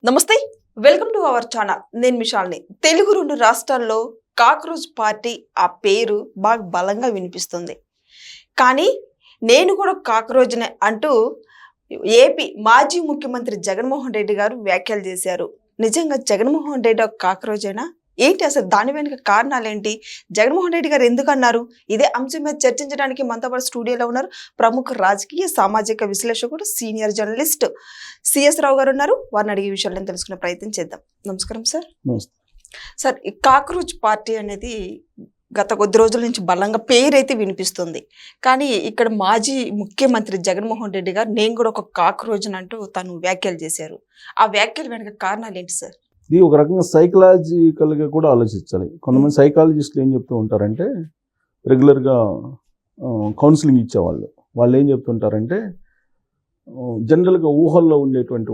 నమస్తే, welcome to our channel. నేను మిషాల్ని. తెలుగు 2 రాష్ట్రాల్లో కాక్రోచ్ పార్టీ ఆ పేరు బాగా బలంగా వినిపిస్తుంది. కానీ నేను కూడా కాక్రోచ్‌నే అంటూ ఏపీ మాజీ ముఖ్యమంత్రి జగన్మోహన్ రెడ్డి గారు వ్యాఖ్యలు చేశారు. నిజంగా జగన్మోహన్ రెడ్డి ఒక కాక్రోచేనా? ఏంటి అసలు దాని వెనుక కారణాలేంటి? జగన్మోహన్ రెడ్డి గారు ఎందుకన్నారు? ఇదే అంశం మీద చర్చించడానికి మనతో పాటు స్టూడియోలో ఉన్నారు ప్రముఖ రాజకీయ సామాజిక విశ్లేషకుడు సీనియర్ జర్నలిస్ట్ సిఎస్ రావు గారు ఉన్నారు. వారిని అడిగే విషయాలను తెలుసుకునే ప్రయత్నం చేద్దాం. నమస్కారం సార్. సార్, ఈ కాక్రోచ్ పార్టీ అనేది గత కొద్ది రోజుల నుంచి బలంగా పేరైతే వినిపిస్తుంది. కానీ ఇక్కడ మాజీ ముఖ్యమంత్రి జగన్మోహన్ రెడ్డి గారు నేను కూడా ఒక కాక్రోచ్ అంటూ తను వ్యాఖ్యలు చేశారు. ఆ వ్యాఖ్యలు వెనక కారణాలు ఏంటి సార్? ఇది ఒక రకంగా సైకలాజికల్గా కూడా ఆలోచించాలి. కొంతమంది సైకాలజిస్టులు ఏం చెప్తూ ఉంటారంటే, రెగ్యులర్గా కౌన్సిలింగ్ ఇచ్చేవాళ్ళు వాళ్ళు ఏం చెప్తుంటారంటే, జనరల్గా ఊహల్లో ఉండేటువంటి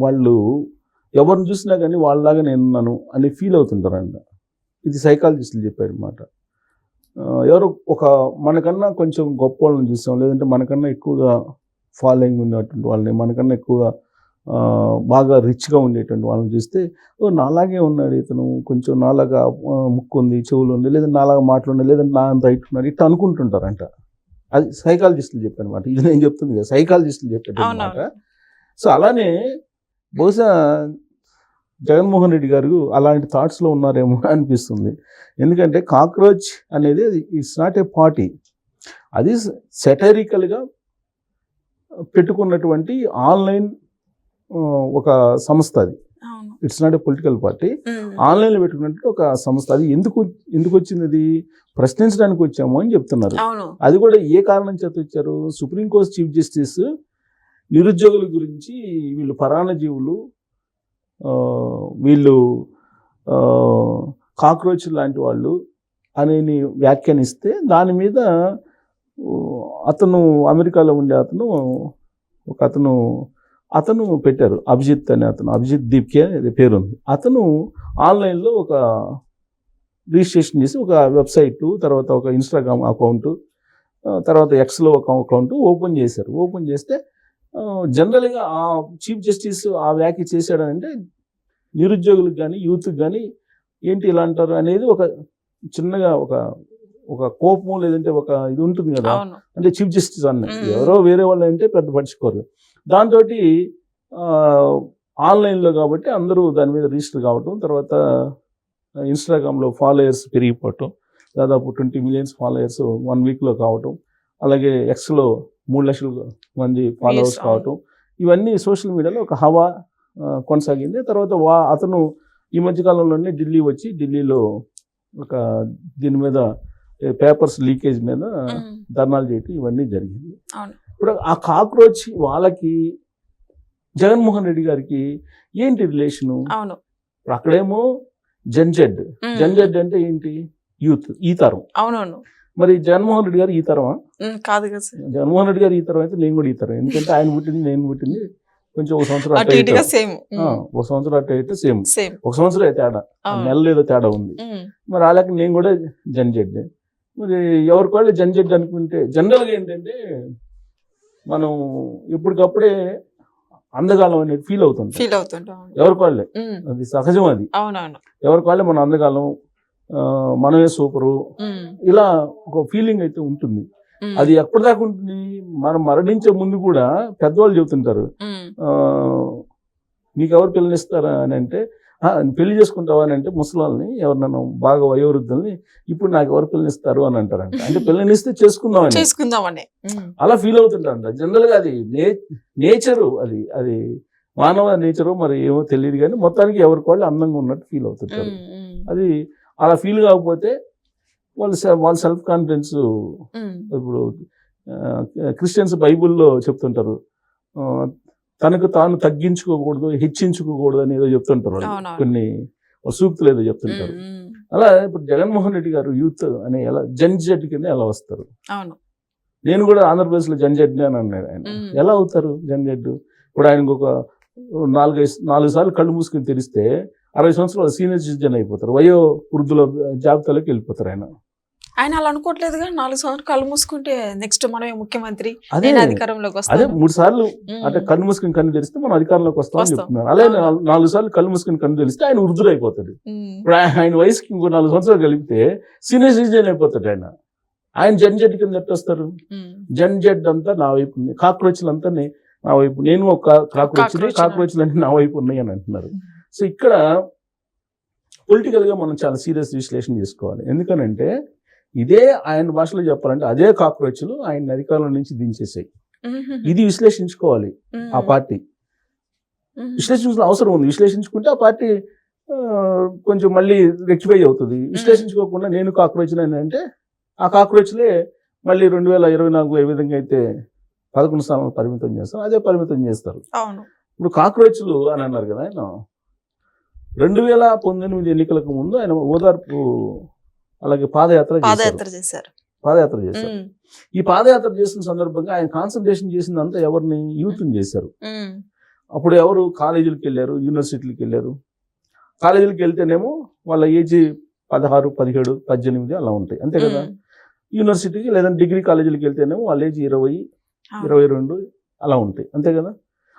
వాళ్ళు ఎవరిని చూసినా కానీ వాళ్ళలాగా నేనున్నాను అని ఫీల్ అవుతుంటారంట. ఇది సైకాలజిస్టులు చెప్పారన్నమాట. ఎవరు మనకన్నా కొంచెం గొప్ప వాళ్ళని చూసాం, లేదంటే మనకన్నా ఎక్కువగా ఫాలోయింగ్ ఉన్నటువంటి వాళ్ళని, మనకన్నా ఎక్కువగా బాగా రిచ్గా ఉండేటువంటి వాళ్ళని చూస్తే, నాలాగే ఉన్నాడు ఇతను, కొంచెం నాలాగా ముక్కు ఉంది, చెవులు ఉంది, లేదంటే నాలాగా మాట్లాడి, లేదంటే నా అంత హైట్ ఉన్నాడు, ఇట్లా అనుకుంటుంటారంట. అది సైకాలజిస్టులు చెప్పారనమాట. ఇది నేను చెప్తుంది కదా, సైకాలజిస్టులు చెప్పారు అనమాట. సో అలానే బహుశా జగన్మోహన్ రెడ్డి గారు అలాంటి థాట్స్లో ఉన్నారేమో అనిపిస్తుంది. ఎందుకంటే కాక్రోచ్ అనేది ఇట్స్ నాట్ ఏ పార్టీ, అది సెటరికల్గా పెట్టుకున్నటువంటి ఆన్లైన్ ఒక సంస్థ. అది it's not a political party, ఆన్లైన్లో పెట్టుకున్నట్టు ఒక సంస్థ. అది ఎందుకు వచ్చింది? అది ప్రశ్నించడానికి వచ్చాము అని చెప్తున్నారు. అది కూడా ఏ కారణం చేత వచ్చారు? సుప్రీంకోర్టు చీఫ్ జస్టిస్ నిరుద్యోగుల గురించి వీళ్ళు పరాన్నజీవులు, వీళ్ళు కాక్రోచ్ లాంటి వాళ్ళు అని వ్యాఖ్యానిస్తే, దాని మీద అతను అమెరికాలో ఉండే అతను పెట్టారు, అభిజిత్ అనే అభిజిత్ దీప్కే పేరుంది. అతను ఆన్లైన్లో ఒక రిజిస్ట్రేషన్ చేసి ఒక వెబ్సైట్, తర్వాత ఒక ఇన్స్టాగ్రామ్ అకౌంట్, తర్వాత ఎక్స్లో ఒక అకౌంట్ ఓపెన్ చేశారు. ఓపెన్ చేస్తే జనరల్గా ఆ చీఫ్ జస్టిస్ ఆ వ్యాఖ్య చేశాడంటే, నిరుద్యోగులకు కానీ యూత్కి కానీ ఏంటి ఇలా అంటారు అనేది ఒక చిన్నగా ఒక కోపం, లేదంటే ఒక ఇది ఉంటుంది కదా. అంటే చీఫ్ జస్టిస్ ఎవరో వేరే వాళ్ళు అంటే పెద్ద పట్టించుకోరు. దాంతో ఆన్లైన్లో కాబట్టి అందరూ దాని మీద రిజిస్టర్ కావటం, తర్వాత ఇన్స్టాగ్రామ్లో ఫాలోయర్స్ పెరిగిపోవటం, దాదాపు 20 మిలియన్స్ ఫాలోయర్స్ 1 వీక్లో కావటం, అలాగే ఎక్స్లో 3 లక్షల మంది ఫాలోవర్స్ కావటం, ఇవన్నీ సోషల్ మీడియాలో ఒక హవా కొనసాగింది. తర్వాత అతను ఈ మధ్యకాలంలోనే ఢిల్లీ వచ్చి, ఢిల్లీలో ఒక దీని మీద పేపర్స్ లీకేజ్ మీద ధర్నాలు చేయటం, ఇవన్నీ జరిగింది. ఇప్పుడు ఆ కాక్రోచ్ వాళ్ళకి జగన్మోహన్ రెడ్డి గారికి ఏంటి రిలేషను? ఇప్పుడు అక్కడేమో జంజెడ్ అంటే ఏంటి? యూత్, ఈ తరం. అవునవును. మరి జగన్మోహన్ రెడ్డి గారు ఈ తరమా? కాదు కదా. జగన్మోహన్ రెడ్డి గారు ఈ తరం అయితే నేను కూడా ఈ తరం. ఎందుకంటే ఆయన పుట్టింది, నేను పుట్టింది కొంచెం ఒక సంవత్సరం అటు ఇటు సేమ్. ఒక సంవత్సరం తేడా, నెలలో ఏదో తేడా ఉంది. మరి అలాగే నేను కూడా జంజెడ్. మరి ఎవరికి వాళ్ళు జంజెడ్ అనుకుంటే, జనరల్గా ఏంటంటే మనం ఎప్పటికప్పుడే అందగాలం అనేది ఫీల్ అవుతుంటాం ఎవరికి వాళ్ళే. అది సహజం. అది ఎవరికి వాళ్ళే మనం అందగాలం, మనమే సూపరు, ఇలా ఒక ఫీలింగ్ అయితే ఉంటుంది. అది ఎప్పటిదాకా ఉంటుంది? మనం మరణించే ముందు కూడా పెద్దవాళ్ళు చెబుతుంటారు, నీకు ఎవరు పిల్లనిస్తారా అని అంటే, పెళ్లి చేసుకుంటావా అని అంటే, ముసలాల్ని ఎవరినైనా బాగా వయోవృద్ధుల్ని, ఇప్పుడు నాకు ఎవరు పిల్లనిస్తారు అని అంటారంట. అంటే పిల్లనిస్తే చేసుకుందామని అలా ఫీల్ అవుతుంటారంట. జనరల్గా అది నేచరు, అది మానవ నేచరు, మరి ఏమో తెలియదు. కానీ మొత్తానికి ఎవరికి వాళ్ళు అందంగా ఉన్నట్టు ఫీల్ అవుతుంటారు. అది అలా ఫీల్ కాకపోతే వాళ్ళ సెల్ఫ్ కాన్ఫిడెన్స్. ఇప్పుడు క్రిస్టియన్స్ బైబుల్లో చెప్తుంటారు, తనకు తాను తగ్గించుకోకూడదు, హెచ్చించుకోకూడదు అని ఏదో చెప్తుంటారు. కొన్ని సూక్తులు ఏదో చెప్తుంటారు. అలా ఇప్పుడు జగన్మోహన్ రెడ్డి గారు యూత్ అనే జంజెడ్ కింద ఎలా వస్తారు? నేను కూడా ఆంధ్రప్రదేశ్లో జంజెడ్ అని అన్నాడు ఆయన. ఎలా అవుతారు జంజెడ్? ఇప్పుడు ఆయనకు ఒక 4 సార్లు కళ్ళు మూసుకొని తెరిస్తే 60 సంవత్సరాలు సీనియర్ సిటిజన్ అయిపోతారు, వయో వృద్ధుల జాబితాలోకి వెళ్ళిపోతారు ఆయన. ఆయన అలా అనుకోవట్లేదుగా 4 సంవత్సరాలు కళ్ళు మూసుకుంటే నెక్స్ట్ మనమే ముఖ్యమంత్రి అదే నేను అధికారంలోకి అదే వస్తాను 3 సార్లు ఉమ్, అంటే కన్ను మూసుకుని కన్ను తెరిస్తే మనం అధికారంలోకి వస్తామని వస్తాం. చెప్తున్నారు. అలాగే అవును. 4 సార్లు కళ్ళు మూసుకుని కన్ను తెరిస్తే ఆయన వృద్ధుడైపోతాడు. ఉమ్, ఇప్పుడు ఆయన వయసుకి ఇంకో 4 సంవత్సరాలు కలిపితే సీనియర్ సిటిజన్ అయిపోతాడు ఆయన. ఆయన జడ్ కింద ఎట్టొస్తారు? ఉమ్, జడ్ అంతా నా వైపు ఉంది, కాక్రోచ్లు అంతా నా వైపు, నేను ఒక కాక్రోచ్ కాక్రోచ్లు అంటే నా వైపు ఉన్నాయి అని అంటున్నారు. సో ఇక్కడ పొలిటికల్ గా మనం చాలా సీరియస్ విశ్లేషణ చేసుకోవాలి. ఎందుకనంటే ఇదే ఆయన భాషలో చెప్పాలంటే అదే కాక్రోచ్లు ఆయన అధికారంలో నుంచి దించేసాయి. ఉమ్, ఇది విశ్లేషించుకోవాలి ఉమ్, ఆ పార్టీ. ఉమ్, విశ్లేషించిన అవసరం ఉంది. విశ్లేషించుకుంటే ఆ పార్టీ కొంచెం మళ్ళీ రెక్టిఫై అవుతుంది. విశ్లేషించుకోకుండా నేను కాక్రోచ్లు అని అంటే ఆ కాక్రోచ్లే మళ్ళీ 2024 ఏ విధంగా అయితే 11 స్థానాలు పరిమితం చేస్తారు అదే పరిమితం చేస్తారు. అవును. ఇప్పుడు కాక్రోచ్లు అని అన్నారు కదా ఆయన. 2019 ఎన్నికలకు ముందు ఆయన ఓదార్పు అలాగే పాదయాత్ర చేశారు. పాదయాత్ర చేశారు. ఉమ్, ఈ పాదయాత్ర చేసిన సందర్భంగా ఆయన కాన్సన్ట్రేషన్ చేసిందంతా ఎవరిని? యూత్ని చేశారు. ఉమ్, అప్పుడు ఎవరు? కాలేజీలకు వెళ్ళారు, యూనివర్సిటీలకు వెళ్ళారు. కాలేజీలకు వెళ్తేనేమో వాళ్ళ ఏజ్ 16, 17, 18 అలా ఉంటాయి, అంతే కదా. ఉమ్, యూనివర్సిటీకి లేదంటే డిగ్రీ కాలేజీలకు వెళ్తేనేమో వాళ్ళ ఏజ్ 20, అవును. 22 అలా ఉంటాయి, అంతే కదా.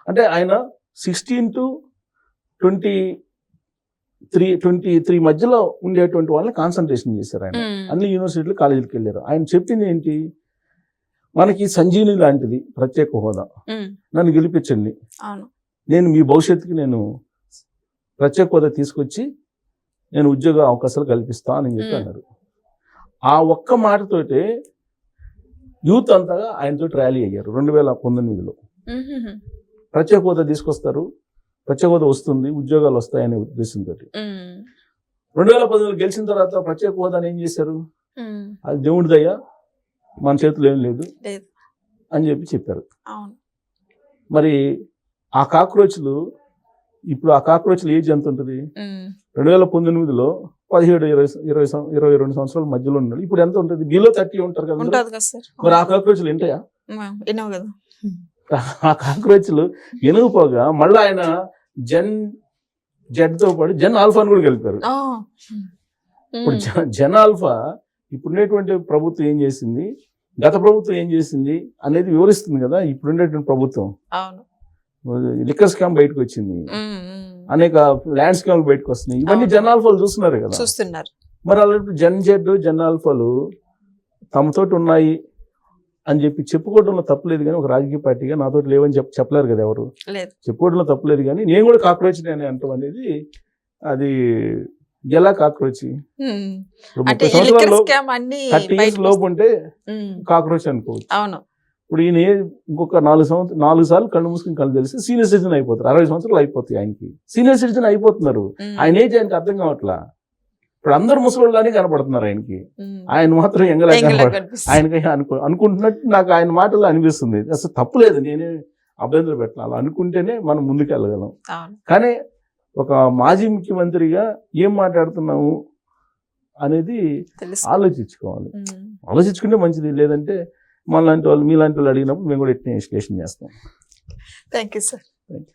అంటే ఆయన 16 to 23 మధ్యలో ఉండేటువంటి వాళ్ళని కాన్సన్ట్రేషన్ చేశారు ఆయన. ఉమ్, అన్ని యూనివర్సిటీలు కాలేజీలకు వెళ్ళారు. ఆయన చెప్పింది ఏంటి? మనకి సంజీవిని లాంటిది ప్రత్యేక హోదా, ఉమ్, నన్ను గెలిపించండి, అవును. నేను మీ భవిష్యత్తుకి నేను ప్రత్యేక హోదా తీసుకొచ్చి నేను ఉద్యోగ అవకాశాలు కల్పిస్తా అని చెప్పి అన్నారు. ఆ ఒక్క మాటతోటే యూత్ అంతగా ఆయనతో ర్యాలీ అయ్యారు 2019లో. ఉమ్, ప్రత్యేక హోదా తీసుకొస్తారు, ప్రత్యేక హోదా వస్తుంది, ఉద్యోగాలు వస్తాయనే ఉద్దేశంతో. ఉమ్, 2019లో గెలిచిన తర్వాత ప్రత్యేక హోదాని ఏం చేశారు? ఉమ్, అది దేవుడి దయ, మన చేతిలో ఏం లేదు లేదు. అని చెప్పారు. అవును. మరి ఆ కాక్రోచ్లు ఇప్పుడు ఆ కాక్రోచ్లు ఏజ్ ఎంత ఉంటుంది? ఉమ్, 2019లో 17, 22 సంవత్సరాల మధ్యలో ఉన్నాడు. ఇప్పుడు ఎంత ఉంటుంది? బిలో 30 ఉంటారు కదా. ఉంటది కదా సార్. మరి ఆ కాక్రోచ్లు ఏంటయా? విన్నావు కదా. ఆ కాక్రోచ్లు ఎనుగుపోగా మళ్ళీ ఆయన జెడ్ తో పాటు జెన్ ఆల్ఫాను కూడా కలిపారు. ఆ, ఇప్పుడు ఉమ్, జెన్ ఆల్ఫా ఇప్పుడున్నటువంటి ప్రభుత్వం ఏం చేసింది, గత ప్రభుత్వం ఏం చేసింది అనేది వివరిస్తుంది కదా. ఇప్పుడున్నటువంటి ప్రభుత్వం అవును. లిక్కర్ స్కామ్ బయటకు వచ్చింది, ఉమ్, ఉమ్, అనేక ల్యాండ్ స్కామ్లు బయటకు వస్తున్నాయి. ఇవన్నీ అవును. జెన్ ఆల్ఫాలు చూస్తున్నారు కదా. చూస్తున్నారు. మరి అలాంటి జెన్ ఆల్ఫాలు తమతోటి ఉన్నాయి అని చెప్పి చెప్పుకోవడంలో తప్పలేదు. కానీ ఒక రాజకీయ పార్టీగా నాతోటి లేవని చెప్పలేరు కదా ఎవరు. లేదు. చెప్పుకోవడంలో తప్పలేదు. కానీ నేను కూడా కాక్రోచ్ అని అంటాం అనేది అది ఎలా కాక్రోచ్? ఉమ్, ఇప్పుడు అంటే 30 ఈ లిక్కర్ సంవత్సరాలు స్కామ్ అన్ని 30 years బయటకు లోపు ఉంటే ఉమ్, కాక్రోచ్ అనుకోవచ్చు. అవును. ఇప్పుడు ఈయన ఇంకొక 4 సార్లు కళ్ళు మూసుకుని కళ్ళు తెలిసి సీనియర్ సిటిజన్ అయిపోతారు. 60 సంవత్సరాలు అయిపోతాయి ఆయనకి. సీనియర్ సిటిజన్ అయిపోతున్నారు. ఉమ్, ఆయన ఏజ్ ఆయనకి అర్థం కావట్లా. ఇప్పుడు అందరు ముసలిలానే కనపడుతున్నారు ఆయనకి. ఉమ్, ఆయన మాత్రం ఎంగలా ఎంగలా కనపడ కనిపిస్తుంది. ఆయనకి అనుకుంటున్నట్టు నాకు ఆయన మాటల్లో అనిపిస్తుంది. అసలు తప్పులేదు, నేనే అభ్యంతరం పెట్టాలి. అలా అనుకుంటేనే మనం ముందుకు వెళ్ళగలం. అవును. కానీ ఒక మాజీ ముఖ్యమంత్రిగా ఏం మాట్లాడుతున్నాము అనేది తెలుసు. ఆలోచించుకోవాలి. ఉమ్. ఆలోచించుకుంటే మంచిది. లేదంటే మీలాంటి వాళ్ళు అడిగినప్పుడు మేము కూడా ఎట్నే విశ్లేషణ చేస్తాం. Thank you sir. Thank you.